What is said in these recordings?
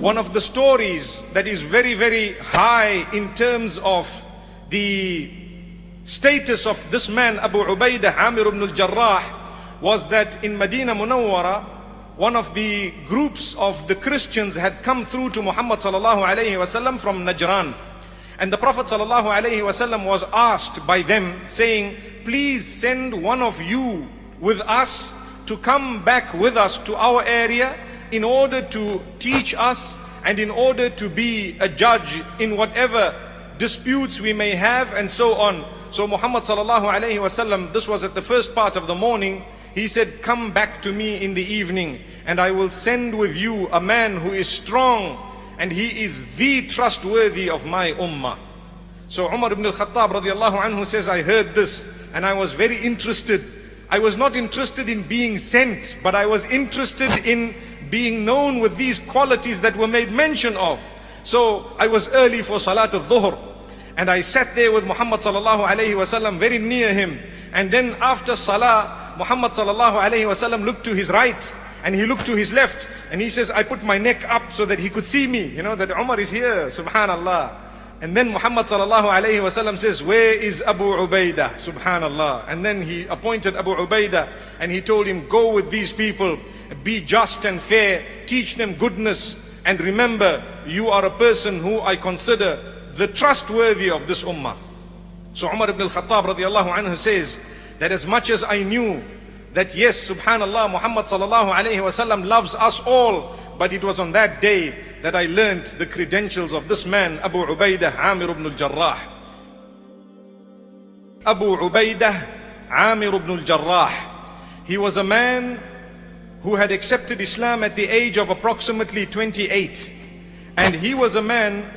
one of the stories that is very, very high in terms of the status of this man, Abu Ubaidah Amir ibn al-Jarrah, was that in Medina Munawwara, one of the groups of the Christians had come through to Muhammad sallallahu alayhi wasallam from Najran. And the Prophet sallallahu alayhi wasallam was asked by them, saying, please send one of you with us to come back with us to our area in order to teach us and in order to be a judge in whatever disputes we may have, and so on. So Muhammad sallallahu alayhi wasallam, this was at the first part of the morning, he said, come back to me in the evening and I will send with you a man who is strong and he is the trustworthy of my ummah. So Umar ibn al-Khattab radiallahu anhu says, I heard this and I was very interested. I was not interested in being sent, but I was interested in being known with these qualities that were made mention of. So I was early for Salat al-Dhuhr and I sat there with Muhammad sallallahu alayhi wasallam very near him. And then after Salah, Muhammad sallallahu alayhi wasallam looked to his right and he looked to his left and he says, I put my neck up so that he could see me, you know, that Umar is here, subhanallah. And then Muhammad sallallahu alayhi wasallam says, where is Abu Ubaidah, subhanallah. And then he appointed Abu Ubaidah and he told him, go with these people, be just and fair, teach them goodness, and remember, you are a person who I consider the trustworthy of this ummah. So Umar ibn al-Khattab radiallahu anhu says that as much as I knew that yes, subhanallah, Muhammad sallallahu alayhi wasallam loves us all, but it was on that day that I learned the credentials of this man, Abu Ubaidah Amir ibn al-Jarrah. Abu Ubaidah Amir ibn al-Jarrah. He was a man who had accepted Islam at the age of approximately 28. And he was a man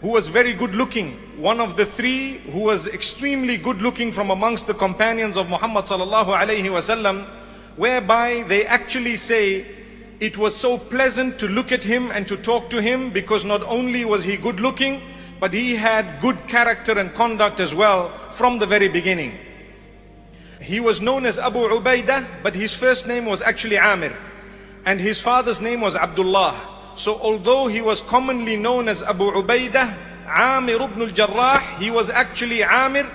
who was very good looking. One of the three who was extremely good looking from amongst the companions of Muhammad sallallahu alayhi wasallam, whereby they actually say it was so pleasant to look at him and to talk to him because not only was he good looking, but he had good character and conduct as well from the very beginning. He was known as Abu Ubaidah, but his first name was actually Amir and his father's name was Abdullah. So although he was commonly known as Abu Ubaidah Amir ibn al-Jarrah, he was actually Amir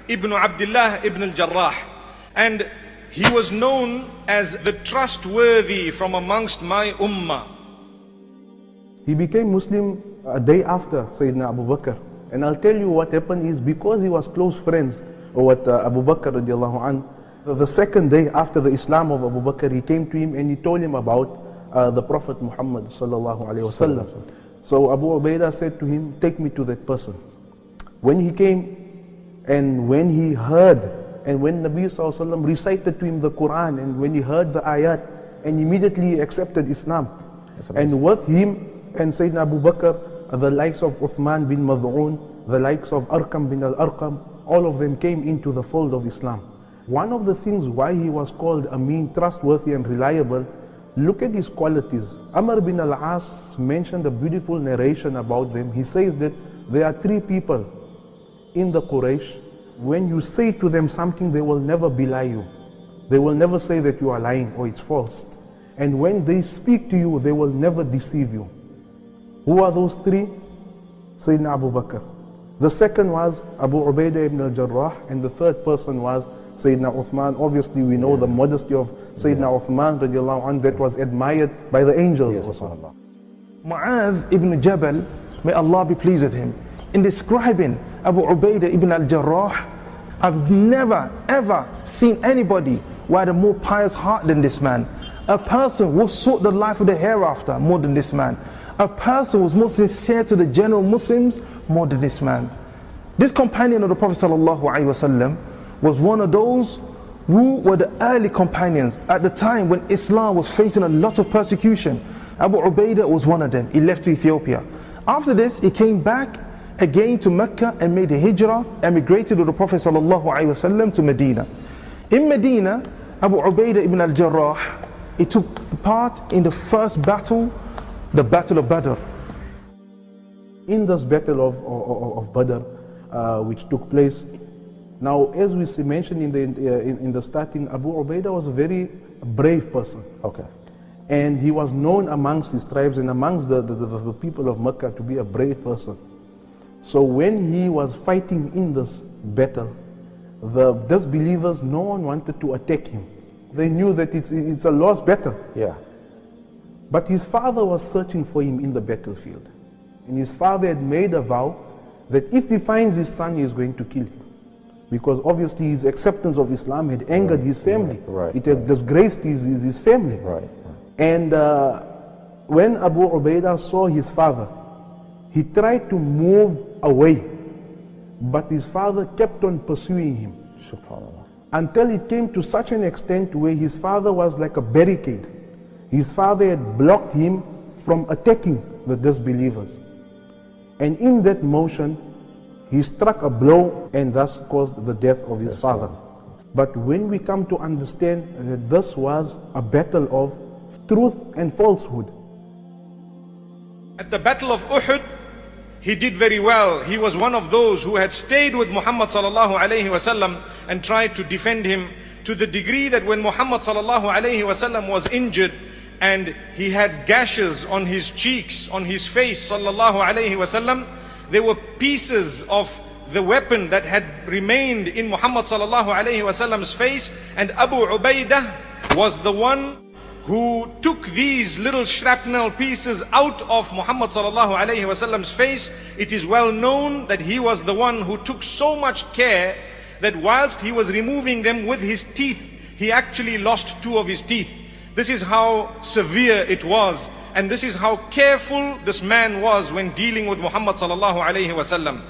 ibn Abdullah ibn al-Jarrah. And he was known as the trustworthy from amongst my ummah. He became Muslim a day after Sayyidina Abu Bakr. And I'll tell you what happened is because he was close friends with Abu Bakr radiallahu anh, the second day after the Islam of Abu Bakr, he came to him and he told him about the Prophet Muhammad sallallahu alayhi wasallam. So Abu Ubaidah said to him, take me to that person. When he came and when he heard and when Nabi sallallahu alayhi wasallam recited to him the Quran and when he heard the ayat, and immediately accepted Islam. And with him and Sayyidina Abu Bakr, the likes of Uthman bin Mad'un, the likes of Arqam bin al-Arqam, all of them came into the fold of Islam. One of the things why he was called Amin, trustworthy and reliable, look at his qualities. Amr bin al-As mentioned a beautiful narration about them. He says that there are three people in the Quraysh. When you say to them something, they will never belie you. They will never say that you are lying or it's false. And when they speak to you, they will never deceive you. Who are those three? Sayyidina Abu Bakr. The second was Abu Ubaidah ibn al-Jarrah, and the third person was Sayyidina Uthman. Obviously we know the modesty of Sayyidina Uthman radiallahu anhu that was admired by the angels. Yes, Mu'adh ibn Jabal, may Allah be pleased with him, in describing Abu Ubaidah ibn al-Jarrah, I've never ever seen anybody who had a more pious heart than this man. A person who sought the life of the hereafter more than this man. A person who was more sincere to the general Muslims more than this man. This companion of the Prophet ﷺ was one of those who were the early companions at the time when Islam was facing a lot of persecution. Abu Ubaidah was one of them. He left to Ethiopia. After this, he came back again to Mecca and made a hijrah, emigrated with the Prophet ﷺ to Medina. In Medina, Abu Ubaidah ibn al-Jarrah, he took part in the first battle, the Battle of Badr. In this battle of Badr, which took place, now as we mentioned in the starting, Abu Ubaidah was a very brave person. Okay. And he was known amongst his tribes and amongst the people of Mecca to be a brave person. So when he was fighting in this battle, the disbelievers, no one wanted to attack him. They knew that it's a lost battle. Yeah. But his father was searching for him in the battlefield. And his father had made a vow that if he finds his son, he is going to kill him. Because obviously his acceptance of Islam had angered his family. It had disgraced his family. And when Abu Ubaidah saw his father, he tried to move away, but his father kept on pursuing him. SubhanAllah. Until it came to such an extent where his father was like a barricade. His father had blocked him from attacking the disbelievers. And in that motion, he struck a blow and thus caused the death of his father. But when we come to understand that this was a battle of truth and falsehood. At the Battle of Uhud, he did very well. He was one of those who had stayed with Muhammad sallallahu alayhi wasallam and tried to defend him, to the degree that when Muhammad sallallahu alayhi wasallam was injured and he had gashes on his cheeks, on his face sallallahu alayhi wasallam, there were pieces of the weapon that had remained in Muhammad sallallahu alayhi wasallam's face, and Abu Ubaidah was the one who took these little shrapnel pieces out of Muhammad sallallahu alayhi wasallam's face. It is well known that he was the one who took so much care that whilst he was removing them with his teeth, he actually lost 2 of his teeth. This is how severe it was, and this is how careful this man was when dealing with Muhammad sallallahu alayhi wasallam.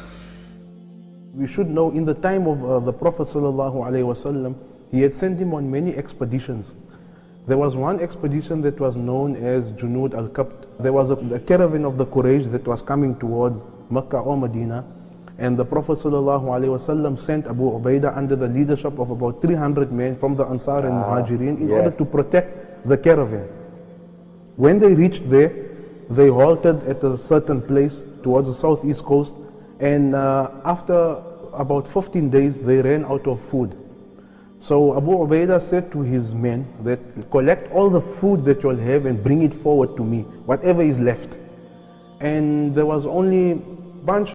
We should know in the time of the Prophet sallallahu alayhi wasallam, he had sent him on many expeditions. There was one expedition that was known as Junud al-Qabt. There was a caravan of the Quraysh that was coming towards Mecca or Medina, and the Prophet ﷺ sent Abu Ubaidah under the leadership of about 300 men from the Ansar and Muhajirin in order to protect the caravan. When they reached there, they halted at a certain place towards the southeast coast, and after about 15 days they ran out of food. So Abu Ubaidah said to his men that collect all the food that you'll have and bring it forward to me, whatever is left. And there was only a bunch